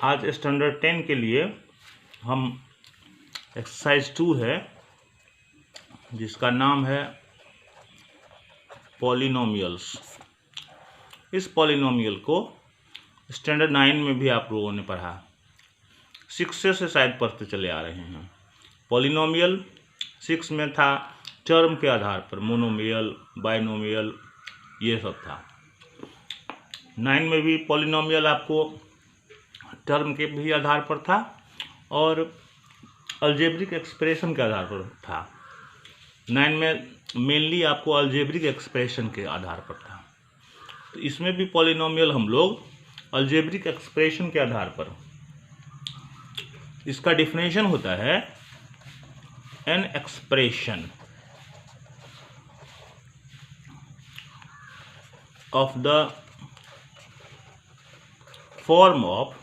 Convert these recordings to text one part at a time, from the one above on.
आज स्टैंडर्ड 10 के लिए हम एक्सरसाइज 2 है जिसका नाम है पॉलिनोमियल्स। इस पॉलिनोमियल को स्टैंडर्ड 9 में भी आप लोगों ने पढ़ा, 6 से शायद पढ़ते चले आ रहे हैं। पॉलिनोमियल 6 में था टर्म के आधार पर, मोनोमियल, बाइनोमियल, ये सब था। 9 में भी पॉलिनोमियल आपको टर्म के भी आधार पर था और अलजेब्रिक एक्सप्रेशन के आधार पर था। 9 में मेनली आपको अलजेब्रिक एक्सप्रेशन के आधार पर था, तो इसमें भी पॉलिनोमियल हम लोग अलजेब्रिक एक्सप्रेशन के आधार पर, इसका डिफिनेशन होता है an expression of the form of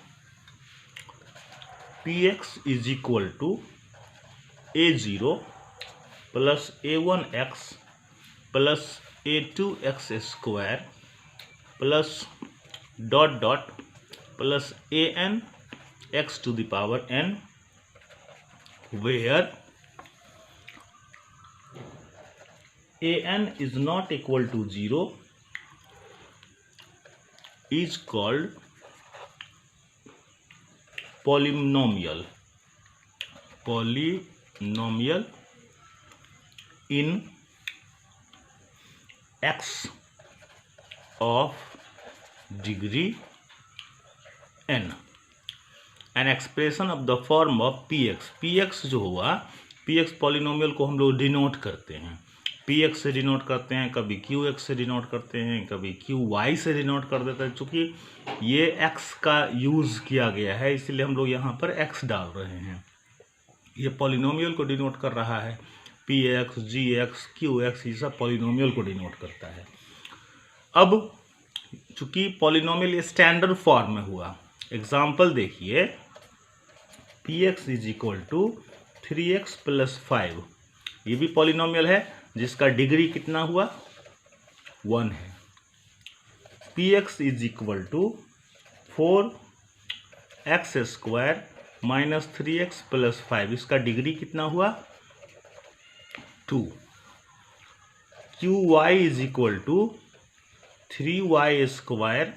px is equal to a0 plus a1x plus a2x square plus dot dot plus an x to the power n, where an is not equal to 0 is called polynomial in x of degree n, an expression of the form of px जो हुआ, px polynomial को हम लोग denote करते हैं, px से denote करते हैं, कभी qx से डिनोट करते हैं, कभी qy से डिनोट कर देते हैं। चूँकि ये x का यूज़ किया गया है इसलिए हम लोग यहाँ पर x डाल रहे हैं। ये पॉलिनोमियल को डिनोट कर रहा है, px, gx, qx, ये सब पॉलिनोमियल को डिनोट करता है। अब चूँकि पॉलिनोमियल स्टैंडर्ड फॉर्म में हुआ, एग्जाम्पल देखिए, px is equal to 3x plus 5, ये भी पॉलिनोमियल है जिसका डिग्री कितना हुआ, 1 है। px is equal to 4x square minus 3x plus 5, इसका डिग्री कितना हुआ, 2। qy is equal to 3y square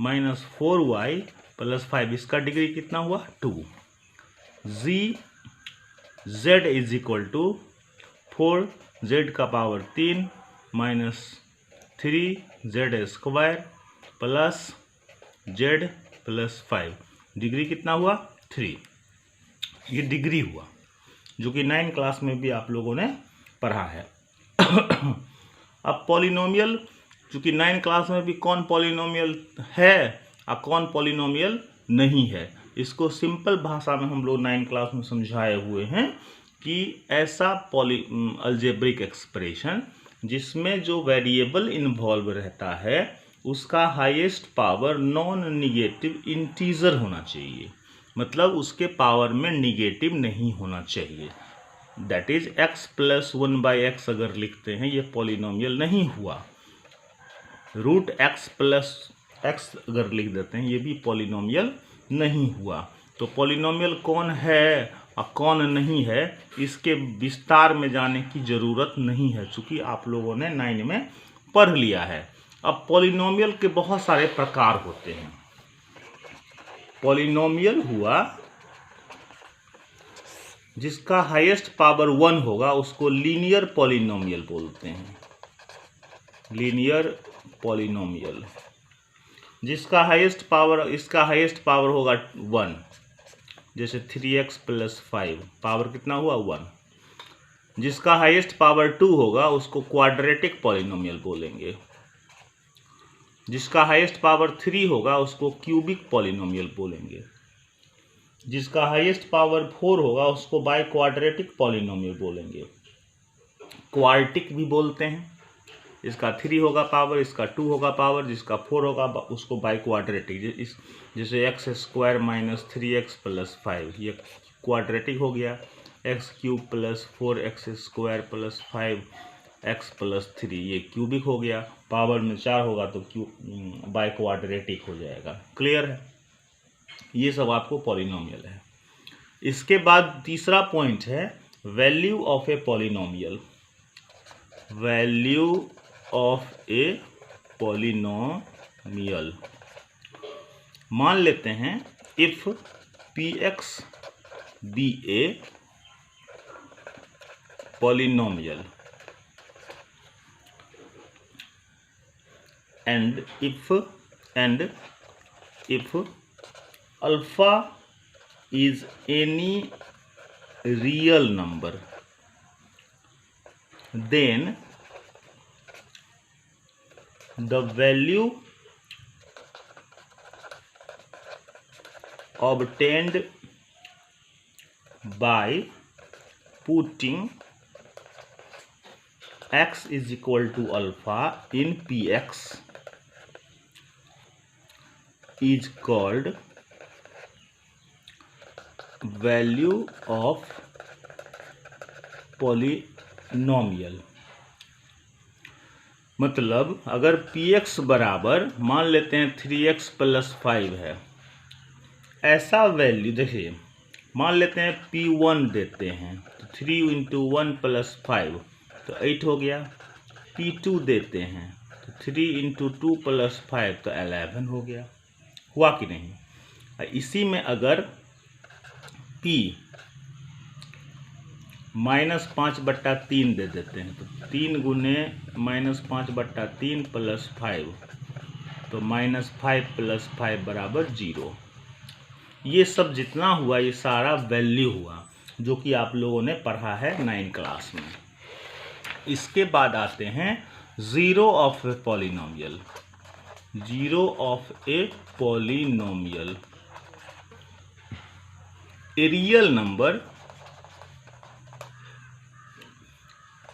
minus 4y plus 5, इसका डिग्री कितना हुआ, 2। z is equal to 4z का power 3 minus 3z square plus z plus 5, degree कितना हुआ, 3। ये डिग्री हुआ जो कि 9 क्लास में भी आप लोगों ने पढ़ा है। अब पॉलिनोमियल, चूँकि 9 क्लास में भी कौन पॉलिनोमियल है और कौन पॉलिनोमियल नहीं है, इसको सिंपल भाषा में हम लोग 9 क्लास में समझाए हुए हैं कि ऐसा अलजेब्रिक एक्सप्रेशन जिसमें जो वेरिएबल इन्वॉल्व रहता है उसका highest power non negative integer होना चाहिए, मतलब उसके पावर में निगेटिव नहीं होना चाहिए। That is x plus 1/x अगर लिखते हैं ये पॉलिनोमियल नहीं हुआ। रूट x प्लस x अगर लिख देते हैं ये भी पॉलिनोमियल नहीं हुआ। तो पॉलिनोमियल कौन है और कौन नहीं है इसके विस्तार में जाने की ज़रूरत नहीं है, चूँकि आप लोगों ने 9 में पढ़ लिया है। अब पॉलिनोमियल के बहुत सारे प्रकार होते हैं। पॉलिनोमियल हुआ जिसका हाईएस्ट पावर 1 होगा उसको लीनियर पॉलिनोमियल बोलते हैं। लीनियर पॉलिनोमियल जिसका हाईएस्ट पावर, इसका हाईएस्ट पावर होगा 1, जैसे 3x प्लस 5, पावर कितना हुआ, 1। जिसका हाईएस्ट पावर 2 होगा उसको क्वाड्रेटिक पॉलिनोमियल बोलेंगे। जिसका हाईएस्ट पावर 3 होगा उसको क्यूबिक पॉलिनोमियल बोलेंगे। जिसका हाईएस्ट पावर 4 होगा उसको बाय क्वाड्रेटिक पॉलिनोमियल बोलेंगे। क्वार्टिक भी बोलते हैं, इसका 3 होगा पावर, इसका 2 होगा पावर, जिसका 4 होगा उसको बाय क्वाड्रेटिक, जैसे x square minus 3x plus 5, ये क्वाड्रेटिक हो गया। x cube plus 4x square plus 5x plus 3, ये क्यूबिक हो गया। पावर में 4 होगा तो बाय क्वाड्रेटिक हो जाएगा। क्लियर है? ये सब आपको पॉलिनोमियल है। इसके बाद तीसरा पॉइंट है value of a polynomial. Value of a polynomial, मान लेते हैं if p x be a polynomial and if alpha is any real number, then the value obtained by putting x is equal to alpha in px is called value of polynomial। मतलब अगर px बराबर मान लेते हैं 3x + 5 है, ऐसा value देखिए, मान लेते हैं p1 देते हैं तो 3 × 1 + 5 तो 8 हो गया। p2 देते हैं तो 3 × 2 + 5 तो 11 हो गया। हुआ कि नहीं? इसी में अगर p -5/3 दे देते हैं तो 3 × -5/3 + 5 तो -5 + 5 = 0। ये सब जितना हुआ ये सारा वैल्यू हुआ जो कि आप लोगों ने पढ़ा है 9 क्लास में। इसके बाद आते हैं zero of a polynomial. Zero of a polynomial, a real number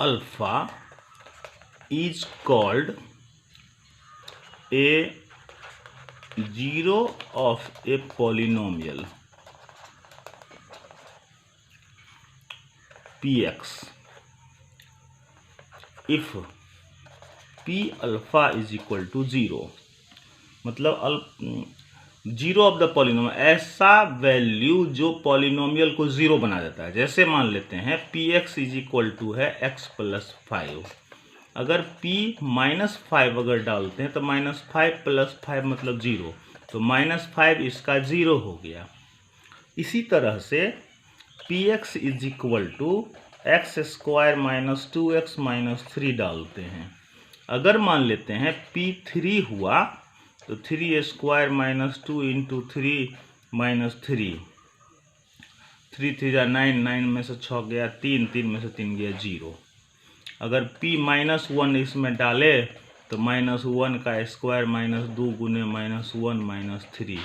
alpha is called a zero of a polynomial px if p alpha is equal to 0। मतलब जीरो ऑफ द पॉलिनोमियल, ऐसा value जो polynomial को zero बना देता है। जैसे मान लेते हैं px इज इक्वल टू है x + 5। अगर p -5 अगर डालते हैं तो -5 + 5 मतलब 0, तो -5 इसका 0 हो गया। इसी तरह से px is equal to x² - 2x - 3 डालते हैं। अगर मान लेते हैं p3 हुआ तो 3² - 2 × 3 - 3, 3 3 जा 9, 9 में से 6 गया 3, 3 में से 3 गया 0। अगर p -1 इसमें डाले तो -1 का स्क्वायर -2 × -1 - 3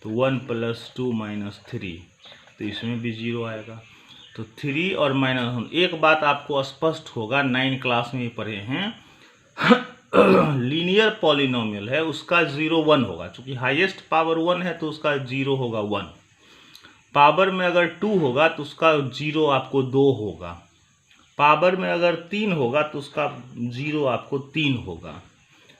तो 1 + 2 - 3, तो इसमें भी 0 आएगा। तो 3 और -1, एक बात आपको स्पष्ट होगा, 9 क्लास में पढ़े हैं लीनियर पॉलिनोमियल है उसका 0 1 होगा। चूंकि हाईएस्ट पावर 1 है तो उसका 0 होगा 1। पावर में अगर 2 होगा तो उसका 0 आपको 2 होगा। पावर में अगर 3 होगा तो उसका 0 आपको 3 होगा।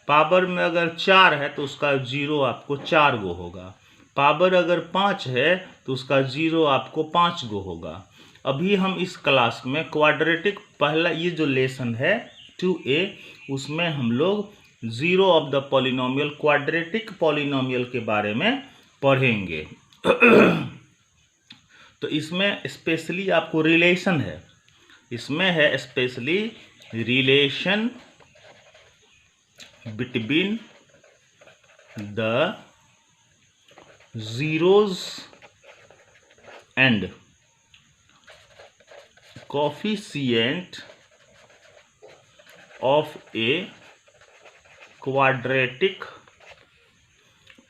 पावर में अगर 4 है तो उसका 0 आपको 4 गो होगा। पावर अगर 5 है तो उसका 0 आपको 5 गो होगा। अभी हम इस क्लास में क्वाड्रेटिक, पहला ये जो लेसन है 2A, उसमें हम लोग zero of the polynomial, quadratic polynomial के बारे में पढ़ेंगे। तो इसमें स्पेशली आपको रिलेशन है, इसमें है specially relation between the zeros and coefficient of a quadratic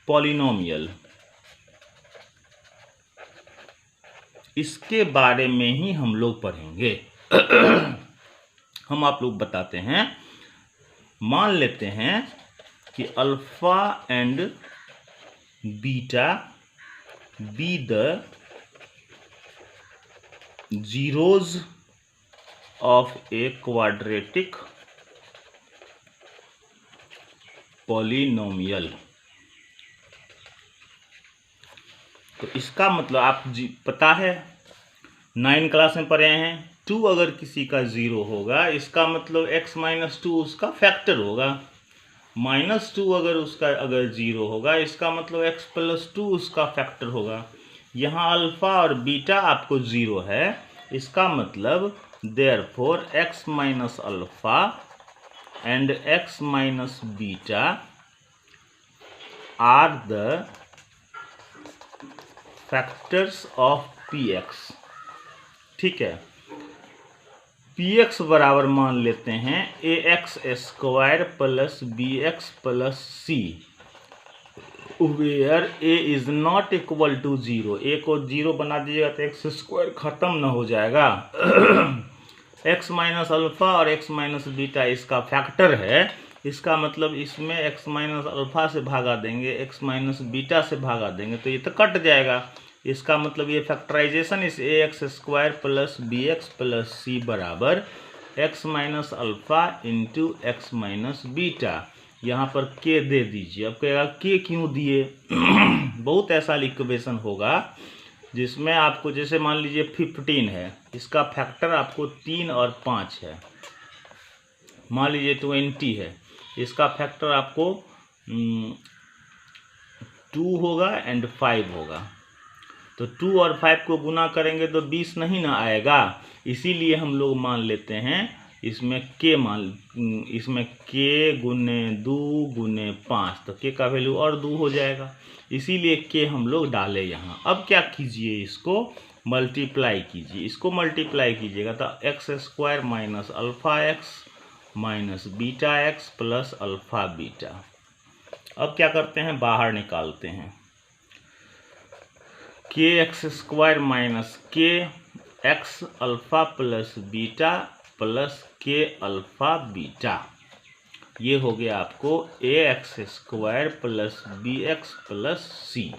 polynomial. इसके बारे में ही हम लोग पढ़ेंगे। हम आप लोग बताते हैं, मान लेते हैं कि alpha and beta be the zeros of a quadratic polynomial. तो इसका मतलब आप पता है 9 क्लास में पढ़े हैं, 2 अगर किसी का 0 होगा इसका मतलब x माइनस 2 उसका फैक्टर होगा। -2 अगर उसका 0 होगा इसका मतलब x प्लस 2 उसका फैक्टर होगा। यहाँ अल्फा और बीटा आपको 0 है, इसका मतलब therefore x minus alpha and x minus beta are the factors of px। ठीक है, px बराबर मान लेते हैं ax square plus bx plus c, where a is not equal to 0। a को 0 बना दीजिएगा तो एक्स स्क्वायर खत्म ना हो जाएगा। x माइनस अल्फा और x माइनस बीटा इसका फैक्टर है, इसका मतलब इसमें x माइनस अल्फा से भागा देंगे, x माइनस बीटा से भागा देंगे तो ये तो कट जाएगा। इसका मतलब ये फैक्टराइजेशन इस ax square plus bx plus c बराबर x minus alpha into x minus beta. यहाँ पर k दे दीजिए। अब कहेगा k क्यों दिए? बहुत ऐसा इक्वेशन होगा जिसमें आपको, जैसे मान लीजिए 15 है, इसका फैक्टर आपको 3 और 5 है। मान लीजिए 20 है, इसका फैक्टर आपको 2 होगा एंड 5 होगा। तो 2 और 5 को गुना करेंगे तो 20 नहीं ना आएगा। इसीलिए हम लोग मान लेते हैं इसमें k गुने 2 गुने 5, तो k का वैल्यू और 2 हो जाएगा। इसीलिए k हम लोग डाले यहाँ। अब क्या कीजिए, इसको मल्टीप्लाई कीजिए। इसको मल्टीप्लाई कीजिएगा तो X square minus alpha X minus beta X plus alpha beta. अब क्या करते हैं, बाहर निकालते हैं। के एक्स स्क्वायर माइनस के x alpha plus beta plus K alpha beta, ये हो गया आपको A X square plus B X plus C.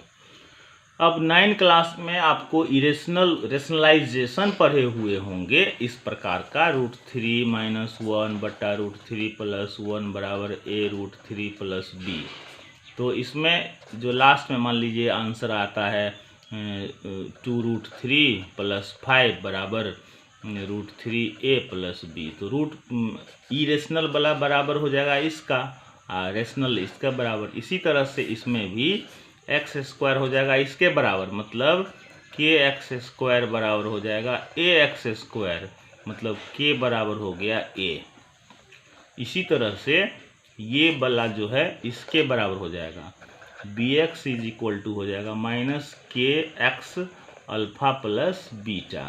अब 9 क्लास में आपको रेशनलाइजेशन पढ़े हुए होंगे इस प्रकार का, √3 - 1 बटा √3 + 1 बराबर a√3 + b। तो इसमें जो लास्ट में मान लीजिए आंसर आता है 2√3 + 5 बराबर √3a + b। तो इरेशनल वाला बराबर हो जाएगा इसका, रेशनल इसका बराबर। इसी तरह से इसमें भी एक्स स्क्वायर हो जाएगा इसके बराबर, मतलब के एक्स स्क्वायर बराबर हो जाएगा ए एक्स स्क्वायर, मतलब के बराबर हो गया ए। इसी तरह से ये वाला जो है इसके बराबर हो जाएगा, b x is equal to हो जाएगा माइनस के x alpha plus beta.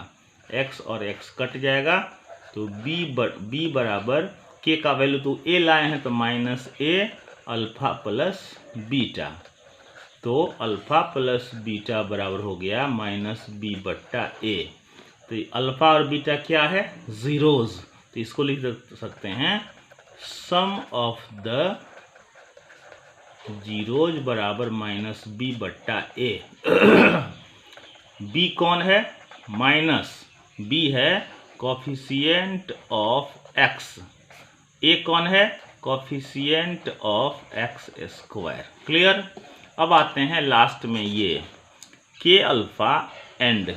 X और एक्स कट जाएगा तो बी बराबर के का वैल्यू तो ए लाए हैं तो माइनस ए अल्फा प्लस बीटा। तो अल्फा प्लस बीटा बराबर हो गया माइनस बी बट्टा ए। तो अल्फा और बीटा क्या है, जीरोज। तो इसको लिख सकते हैं सम ऑफ द जीरोज बराबर माइनस बी बट्टा ए। बी कौन है, माइनस बी है कोफिशिएंट ऑफ एक्स, ए कौन है, coefficient of x square. Clear. अब आते हैं लास्ट में ये के अल्फा एंड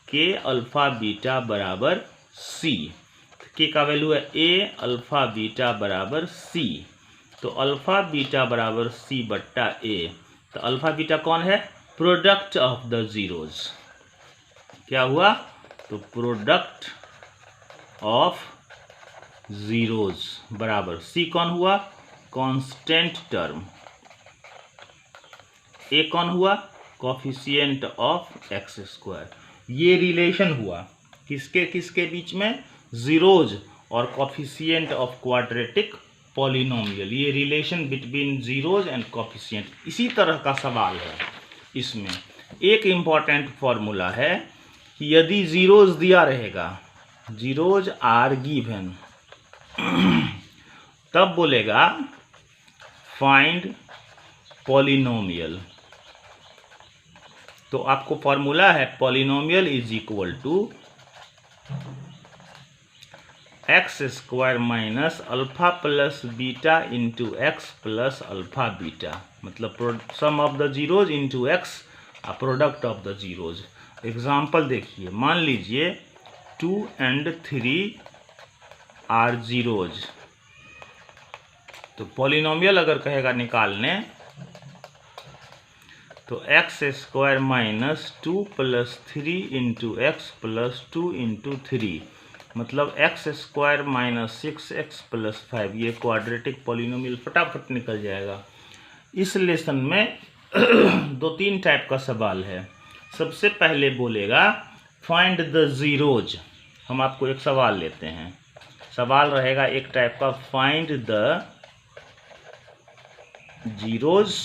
के अल्फा बीटा बराबर सी। के का वैल्यू है ए, अल्फा बीटा बराबर सी। तो अल्फा बीटा बराबर सी बट्टा ए। तो अल्फा बीटा कौन है, प्रोडक्ट ऑफ द जीरोज। क्या हुआ, तो प्रोडक्ट ऑफ जीरोज बराबर सी कौन हुआ, कांस्टेंट टर्म। ए कौन हुआ, कोफिशिएंट ऑफ एक्स स्क्वायर। ये रिलेशन हुआ किसके किसके बीच में, जीरोज और कोफिशिएंट ऑफ क्वाड्रेटिक पॉलिनोमियल। ये relation between zeros and coefficient. इसी तरह का सवाल है इसमें। एक इम्पॉर्टेंट फॉर्मूला है कि यदि जीरोज दिया रहेगा, जीरोज आर गिवन, तब बोलेगा फाइंड पॉलिनोमियल। तो आपको फॉर्मूला है polynomial is equal to X square minus alpha plus beta into X plus alpha beta, मतलब sum of the zeros into X product of the zeros. Example देखिए, मान लीजिए 2 and 3 are zeros. तो polynomial अगर कहेगा निकालने तो X square minus 2 + 3 into X plus 2 into 3, मतलब एक्स स्क्वायर माइनस 6x + 5। ये क्वाड्रेटिक पॉलिनोमियल फटाफट निकल जाएगा। इस लेसन में 2-3 टाइप का सवाल है। सबसे पहले बोलेगा फाइंड द जीरोज। हम आपको एक सवाल लेते हैं। सवाल रहेगा एक टाइप का, find the zeros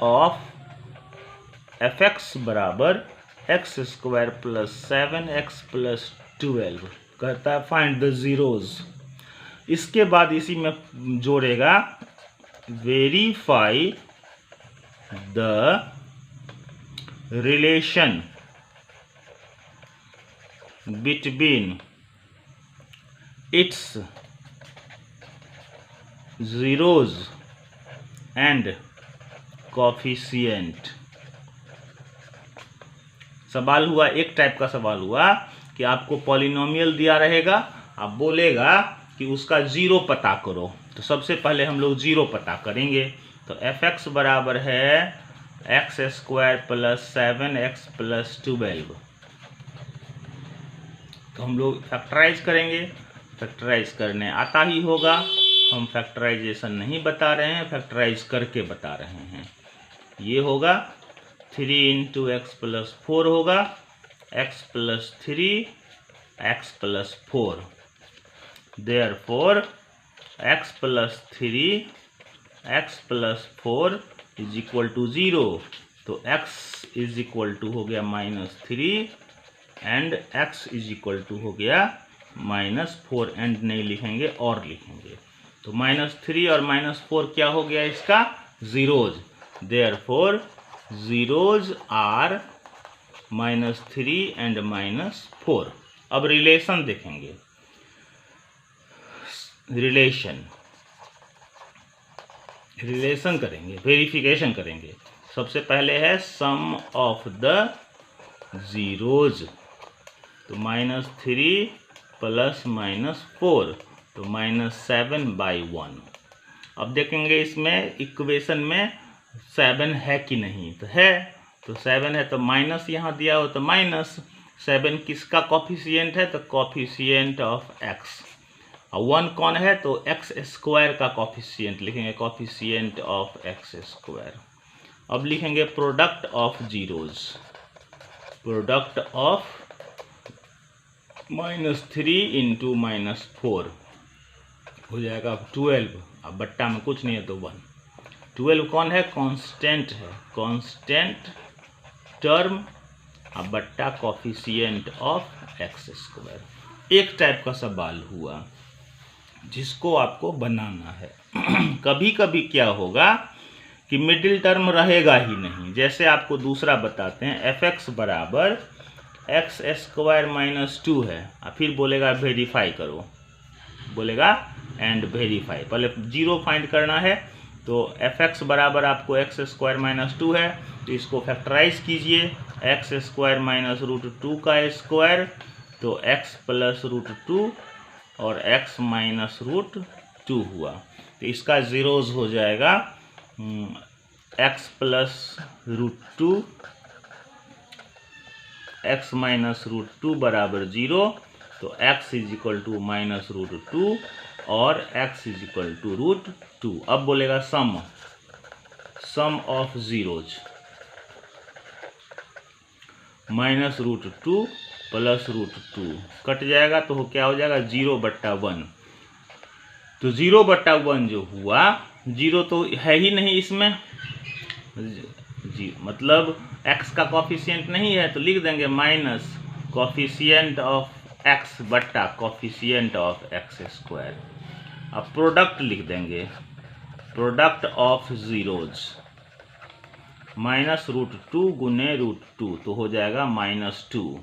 of fx बराबर x square plus 7x plus 12। कहता है फाइंड द जीरोज। इसके बाद इसी में जोड़ेगा verify the relation between its zeros and coefficient. सवाल हुआ, एक टाइप का सवाल हुआ कि आपको पॉलिनोमियल दिया रहेगा, आप बोलेगा कि उसका जीरो पता करो। तो सबसे पहले हम लोग जीरो पता करेंगे। तो fx बराबर है x square plus 7x plus 12। तो हम लोग फैक्टराइज करेंगे। फैक्टराइज करने आता ही होगा, हम फैक्टराइजेशन नहीं बता रहे हैं, फैक्टराइज करके बता रहे हैं। ये होगा 3 इंटू एक्स प्लस 4 होगा, x plus 3 x plus 4। Therefore x plus 3 x plus 4 is equal to 0। तो x इज इक्वल टू हो गया -3 and x is equal to हो गया -4। एंड नहीं लिखेंगे और लिखेंगे। तो -3 और -4 क्या हो गया इसका? Zeros. Therefore zeros are -3 and -4। अब रिलेशन देखेंगे। रिलेशन करेंगे, वेरिफिकेशन करेंगे। सबसे पहले है सम ऑफ द जीरोज। तो -3 प्लस -4 तो -7/1। अब देखेंगे इसमें इक्वेशन में 7 है कि नहीं, तो है। तो 7 है तो माइनस यहाँ दिया हो तो -7 किसका कॉफिशिएंट है? तो कॉफिशिएंट ऑफ x। और 1 कौन है? तो एक्स स्क्वायर का कॉफिशिएंट लिखेंगे, कॉफिशिएंट ऑफ एक्स स्क्वायर। अब लिखेंगे product of zeros. Product of -3 into -4 हो जाएगा 12। अब बट्टा में कुछ नहीं है तो 1। 12 कौन है? कांस्टेंट है, कांस्टेंट टर्म। अब बट्टा कॉफिशिएंट ऑफ एक्स स्क्वायर। एक टाइप का सवाल हुआ जिसको आपको बनाना है। कभी कभी क्या होगा कि मिडिल टर्म रहेगा ही नहीं। जैसे आपको दूसरा बताते हैं, fx बराबर एक्स स्क्वायर -2 है। फिर बोलेगा वेरीफाई करो, बोलेगा एंड वेरीफाई। पहले जीरो फाइंड करना है। तो fx बराबर आपको एक्स स्क्वायर -2 है, तो इसको फैक्टराइज कीजिए। एक्स स्क्वायर -√2 का स्क्वायर तो x प्लस √2 और x माइनस √2 हुआ। तो इसका जीरोज हो जाएगा x प्लस √2 x माइनस √2 बराबर 0। तो x इज इक्वल टू -√2 और x इज इक्वल टू √2। अब बोलेगा सम ऑफ जीरोज। -√2 प्लस √2 कट जाएगा तो क्या हो जाएगा? 0/1। तो 0/1 जो हुआ, 0 तो है ही नहीं इसमें, जी मतलब x का कॉफिशिएंट नहीं है, तो लिख देंगे माइनस कॉफिशिएंट ऑफ x बट्टा कॉफिशिएंट ऑफ एक्स स्क्वायर। अब प्रोडक्ट लिख देंगे, प्रोडक्ट ऑफ जीरोज -√2 गुने √2 तो हो जाएगा -2।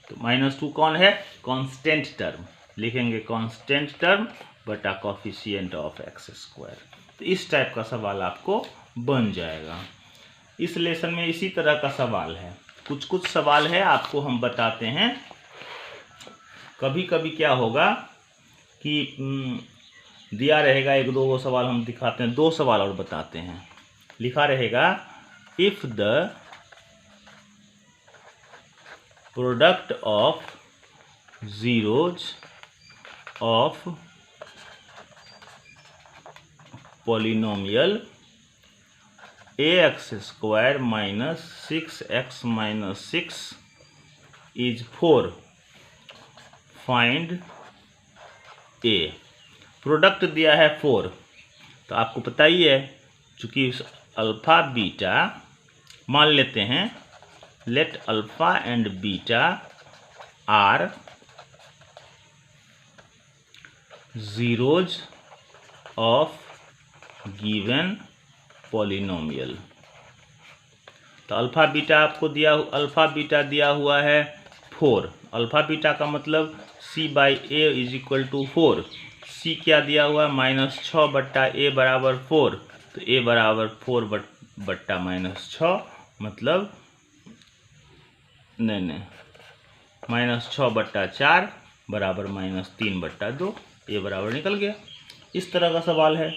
तो -2 कौन है? Constant term. लिखेंगे कांस्टेंट टर्म बटा कॉफिशिएंट ऑफ एक्स स्क्वायर। तो इस टाइप का सवाल आपको बन जाएगा। इस लेसन में इसी तरह का सवाल है, कुछ कुछ सवाल है आपको हम बताते हैं। कभी कभी क्या होगा कि दिया रहेगा एक दो सवाल हम दिखाते हैं, 2 सवाल और बताते हैं। लिखा रहेगा if the product of zeros of polynomial ax square minus 6x minus 6 is 4, find a। Product दिया है 4, तो आपको पता ही है, चूंकि अल्फा बीटा मान लेते हैं, let alpha and beta are zeros of given polynomial। तो अल्फा बीटा आपको दिया, अल्फा बीटा दिया हुआ है 4। अल्फा बीटा का मतलब c/a is equal to 4। c क्या दिया हुआ है -6 बट्टा a बराबर 4, तो a बराबर 4 बट्टा -6, मतलब नहीं -6 बट्टा 4 बराबर -3 बट्टा 2, ये बराबर निकल गया। इस तरह का सवाल है।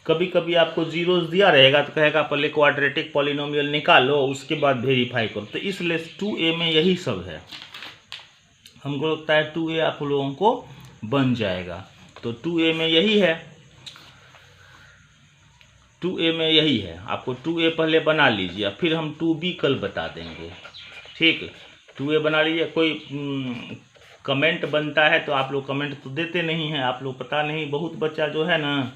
कभी कभी आपको जीरोस दिया रहेगा तो कहेगा पहले क्वाड्रेटिक पॉलिनोमियल निकालो, उसके बाद वेरीफाई करो। तो इसलिए 2a में यही सब है। हमको लगता है 2a आप लोगों को बन जाएगा, तो 2a में यही है, 2a में यही है। आपको 2a पहले बना लीजिए, फिर हम 2b कल बता देंगे, ठीक। 2a बना लीजिए। कोई कमेंट बनता है तो आप लोग कमेंट तो देते नहीं हैं, आप लोग पता नहीं, बहुत बच्चा जो है ना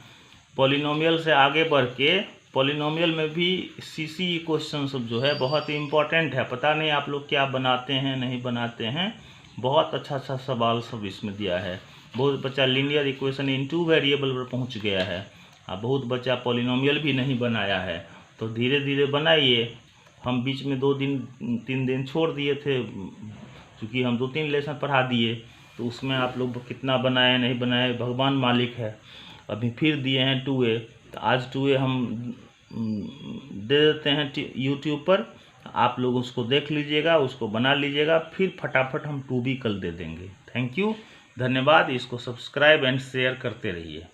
पॉलिनोमियल से आगे बढ़ के पॉलिनोमियल में भी सीसी क्वेश्चन सब जो है बहुत ही इम्पोर्टेंट है। पता नहीं आप लोग क्या बनाते हैं नहीं बनाते हैं, बहुत अच्छा अच्छा सवाल सब इसमें दिया है। बहुत बच्चा लीनियर इक्वेशन इन 2 वेरिएबल पर पहुंच गया है, बहुत बच्चा पॉलिनोमियल भी नहीं बनाया है। तो धीरे धीरे बनाइए। हम बीच में 2-3 दिन छोड़ दिए थे, क्योंकि हम 2-3 लेसन पढ़ा दिए, तो उसमें आप लोग कितना बनाए नहीं बनाए भगवान मालिक है। अभी फिर दिए हैं 2a, तो आज 2a हम दे देते हैं यूट्यूब पर, आप लोग उसको देख लीजिएगा, उसको बना लीजिएगा, फिर फटाफट हम 2b कल दे देंगे। थैंक यू, धन्यवाद। इसको सब्सक्राइब एंड शेयर करते रहिए।